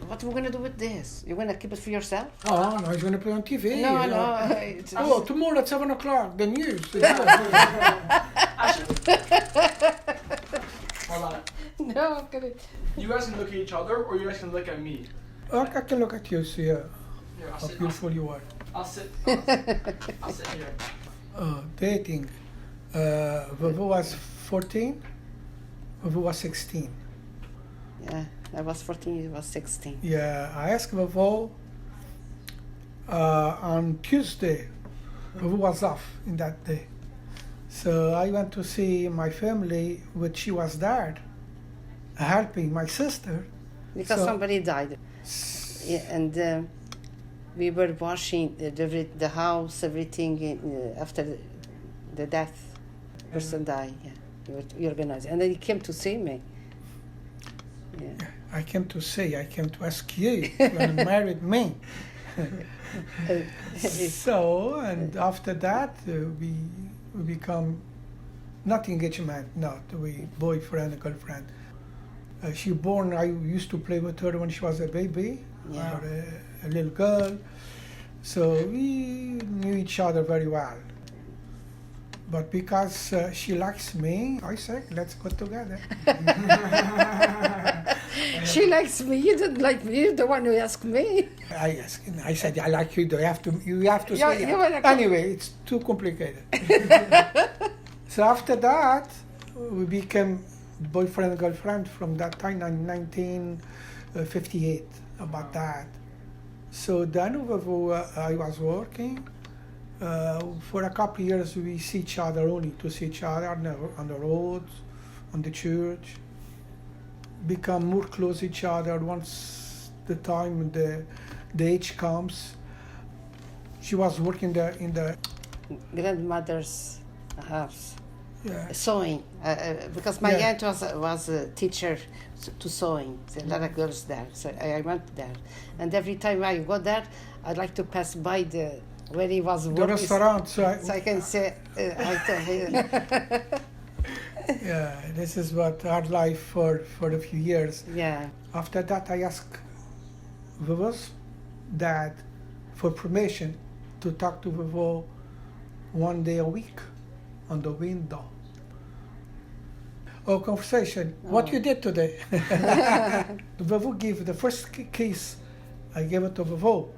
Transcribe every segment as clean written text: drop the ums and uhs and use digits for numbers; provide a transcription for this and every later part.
what are we going to do with this? You're going to keep it for yourself? Oh, no, he's going to put it on TV. No. Tomorrow at 7 o'clock, the news. Hold on. No, I'm kidding. You guys can look at each other, or you guys can look at me. I can look at you, see Here, how beautiful you are. I'll sit here. Dating. Vavo was 14, Vavo was 16. Yeah, I was 14, he was 16. Yeah, I asked Vavo on Tuesday. Vavo was off in that day. So I went to see my family, which she was there, helping my sister. Because somebody died. Yeah, and we were washing the house, everything after the death. Person died, yeah. We organized. And then he came to see me. Yeah. I came to ask you when you married me. So, and after that, we become not engagement, we boyfriend and girlfriend. She born, I used to play with her when she was a baby, or a little girl. So we knew each other very well. But because she likes me, I said, let's go together. She likes me. You didn't like me. You're the one who asked me. I said, I like you. You have to say it. Anyway, it's too complicated. So after that, we became boyfriend and girlfriend from that time, 1958, about that. So then I was working. For a couple of years, we see each other only to see each other on the roads, on the church. Become more close each other once the time the age comes. She was working in the grandmother's house, sewing. because my aunt was a teacher to sewing. There are a lot of girls there, so I went there. And every time I go there, I'd like to pass by where he was working. The restaurant, so I can say hi to him. Yeah, this is what our life for a few years. Yeah. After that, I asked Vavo's dad for permission to talk to Vavo one day a week on the window. Oh, conversation. What you did today? Vavo gave the first kiss. I gave it to Vavo.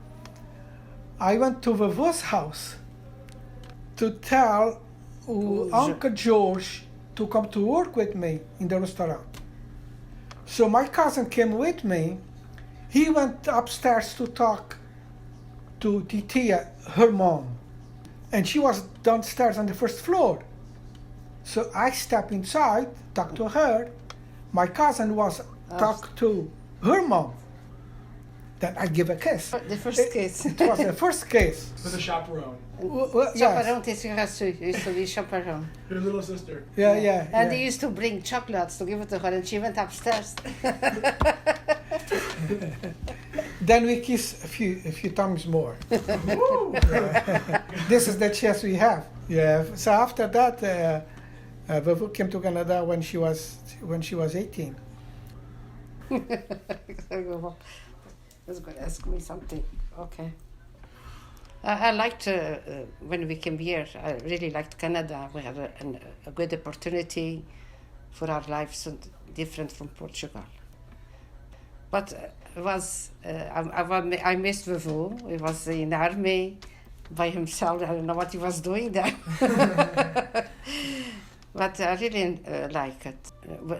I went to Vavo's house to tell Uncle George to come to work with me in the restaurant. So my cousin came with me. He went upstairs to talk to Titia, her mom. And she was downstairs on the first floor. So I stepped inside, talked to her. My cousin was talked to her mom. Then I give a kiss. The first kiss. It was the first kiss. With a chaperone. Chaperone, yes. Used to be chaperone. Your little sister. Yeah. And they used to bring chocolates to give it to her, and she went upstairs. Then we kiss a few times more. This is the chance we have. Yeah. So after that, Vavo came to Canada when she was 18. Was going to ask me something. Okay. I liked when we came here. I really liked Canada. We had a good opportunity for our lives, and different from Portugal. But I missed Vavo. He was in the army by himself. I don't know what he was doing there. But I really like it.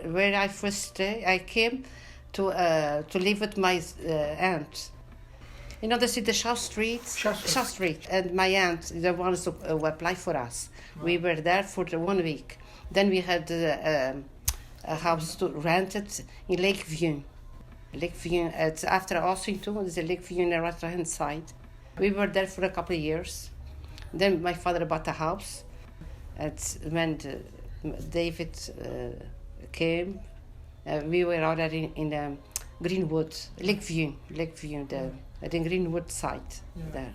Where I first stay, I came to live with my aunt. You know, this is the Shaw Street? Shaw Street. And my aunt, the ones who applied for us. Wow. We were there for 1 week. Then we had a house to rent it in Lakeview. Lakeview, it's after Ossington, there's a Lakeview on the right-hand side. We were there for a couple of years. Then my father bought a house. It's when David came. We were already in Greenwood, Lakeview, the Greenwood side there.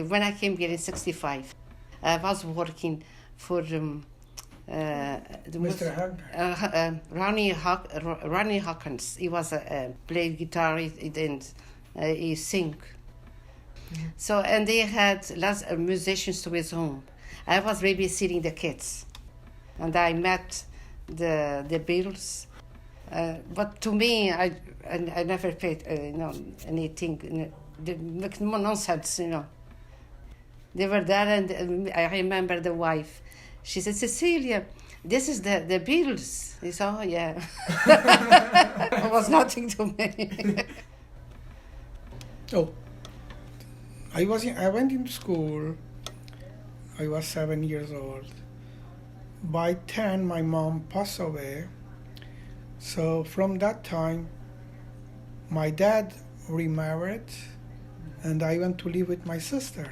When I came here in '65, I was working for Mr. Hug. Ronnie Hawkins. He was played guitar. He sing. So, and they had lots of musicians to his home. I was babysitting the kids, and I met the Beatles. But to me, I never paid anything. Nonsense, They were there, and I remember the wife. She said, Cecilia, this is the Beatles. He said, oh yeah. It was nothing to me. Oh, I went into school. I was 7 years old. By 10, my mom passed away. So from that time, my dad remarried, and I went to live with my sister.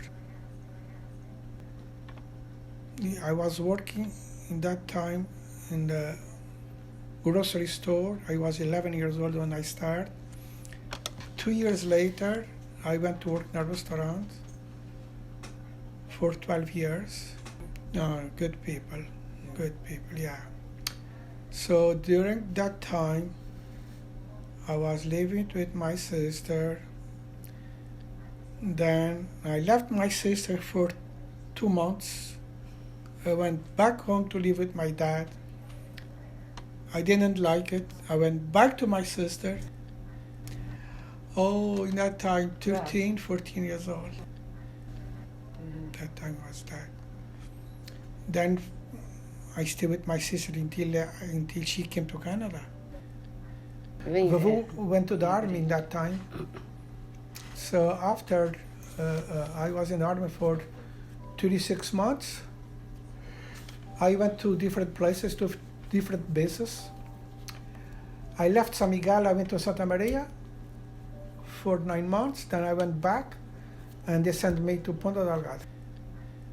I was working in that time in the grocery store. I was 11 years old when I started. 2 years later, I went to work in a restaurant for 12 years. No, good people, yeah. So during that time, I was living with my sister. Then I left my sister for 2 months. I went back home to live with my dad. I didn't like it. I went back to my sister. Oh, in that time, 13, 14 years old. That time was that. Then I stayed with my sister until she came to Canada. Vavu went to the army in that time. So after I was in the army for 36 months, I went to different places, to different bases. I left San Miguel, I went to Santa Maria for 9 months. Then I went back, and they sent me to Ponta Delgado.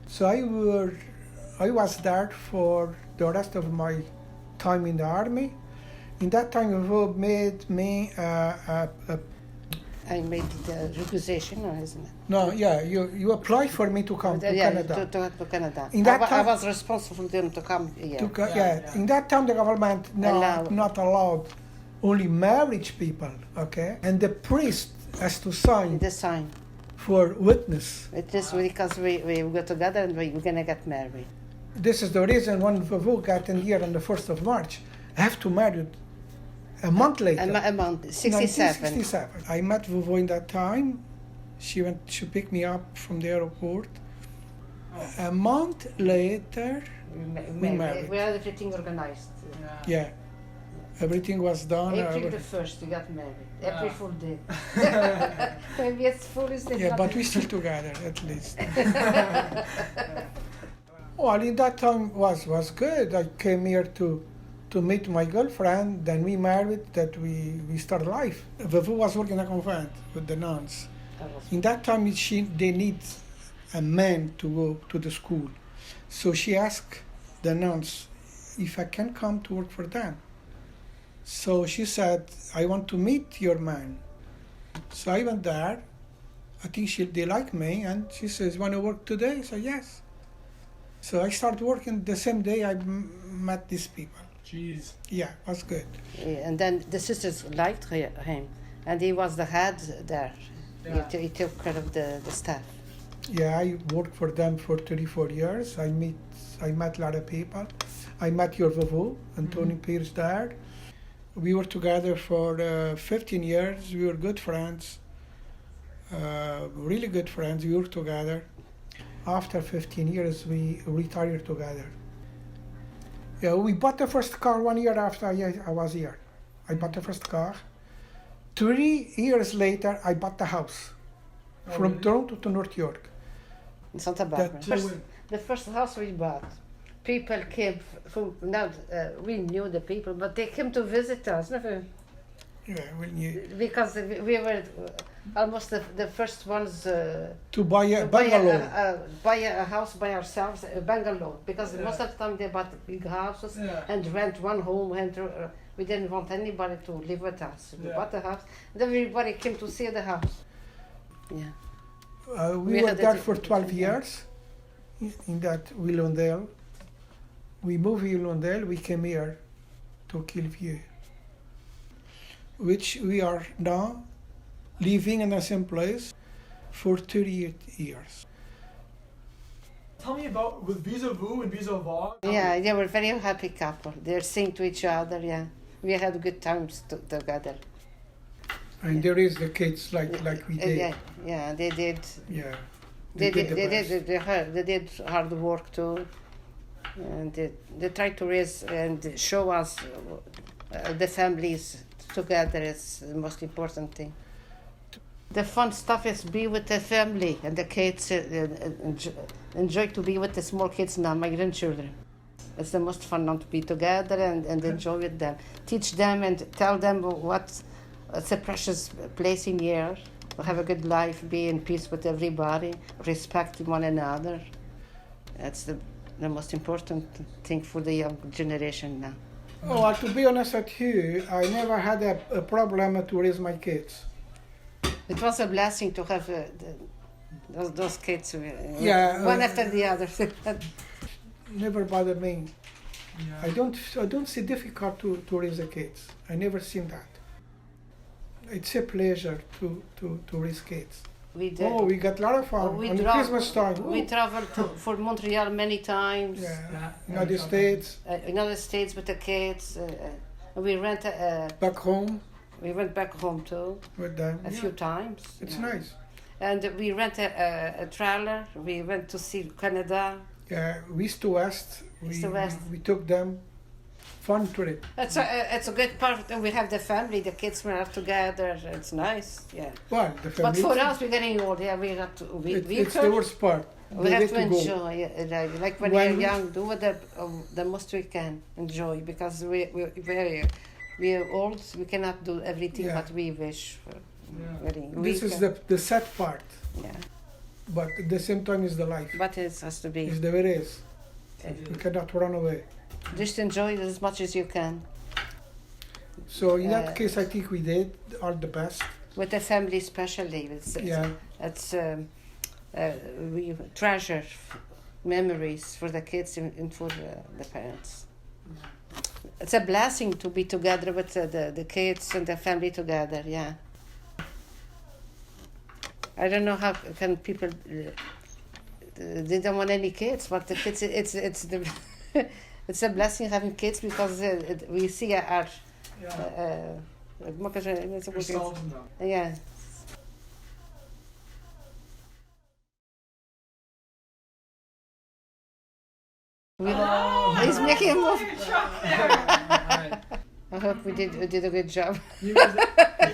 So I was there for the rest of my time in the army. In that time, you made me I made the requisition, isn't it? No, yeah, you applied for me to come to Canada. To Canada. In that I was responsible for them to come here. In that time, the government not allowed only married people, okay? And the priest has to sign. The sign. For witness. It is because we go together and we're going to get married. This is the reason when Vavu got in here on the 1st of March, I have to marry a month later. A month, 67. 1967. I met Vavu in that time. She picked me up from the airport. A month later, we married. We had everything organized. Yeah. Everything was done. April the 1st, we got married. April Fool Day. Maybe it's full is the. Yeah, but we're still together at least. Well, in that time was good. I came here to meet my girlfriend. Then we married. That we started life. Vavu was working at a convent with the nuns. In that time, they need a man to go to the school. So she asked the nuns if I can come to work for them. So she said, I want to meet your man. So I went there. I think they like me. And she says, want to work today? I said, yes. So I started working the same day I met these people. Jeez. Yeah, it was good. Yeah, and then the sisters liked him. And he was the head there. Yeah. He took care of the staff. Yeah, I worked for them for 34 years. I met a lot of people. I met your Vavu, Anthony Pierce there. We were together for 15 years. We were good friends, really good friends. We worked together. After 15 years, we retired together. Yeah, we bought the first car 1 year after I was here. I bought the first car. 3 years later, I bought the house from Toronto to North York. In Santa Barbara. The first house we bought. People came from, we knew the people, but they came to visit us. Never. Yeah, we knew. Because we were almost the first ones to buy a bungalow. Buy a house by ourselves, a bungalow. Because most of the time they bought big houses and rent one home. And we didn't want anybody to live with us. We bought a house. And everybody came to see the house. Yeah. We were there for 12 years in that Willowdale. we moved in Londale, we came here to Killview, which we are now living in the same place for 38 years. Tell me about with Visa Vu and Visa Vog. Yeah, they were very happy couple. They sing to each other, yeah. We had good times together. And there is the kids like we did. Yeah, they did. Yeah. They did hard work too. And they tried to raise and show us the families together is the most important thing. The fun stuff is be with the family and the kids, enjoy to be with the small kids now, my grandchildren. It's the most fun now to be together and enjoy with them. Teach them and tell them it's a precious place in here. Have a good life, be in peace with everybody, respect one another. That's the most important thing for the young generation now. Oh, well, to be honest with you, I never had a problem to raise my kids. It was a blessing to have those kids, one after the other. Never bothered me. Yeah. I don't see difficult to raise the kids. I never seen that. It's a pleasure to raise kids. We did. Oh, we got a lot of fun on the Christmas time. We traveled for Montreal many times. Yeah, United States. United States with the kids. We went. Back home. We went back home too. With them. A few times. It's nice. And we rented a trailer. We went to see Canada. Yeah, east to west. We took them. Fun trip. It's a good part, and we have the family. The kids were together. It's nice. Yeah. Well, the family. But for us, we're getting old. Yeah, we have to. It's the worst part. We have to enjoy it. Like when we're young, do the most we can enjoy because we're old. We cannot do everything what we wish for. This is the sad part. Yeah. But at the same time, is the life. But it has to be. It's the way it is. We cannot run away. Just enjoy it as much as you can. So in that case, I think we did all the best. With the family, especially, we treasure memories for the kids and for the parents. It's a blessing to be together with the kids and the family together. Yeah. I don't know how can people. They don't want any kids, but the kids. It's the. It's a blessing having kids because we see our. Yeah. He's making a move. I hope we did a good job.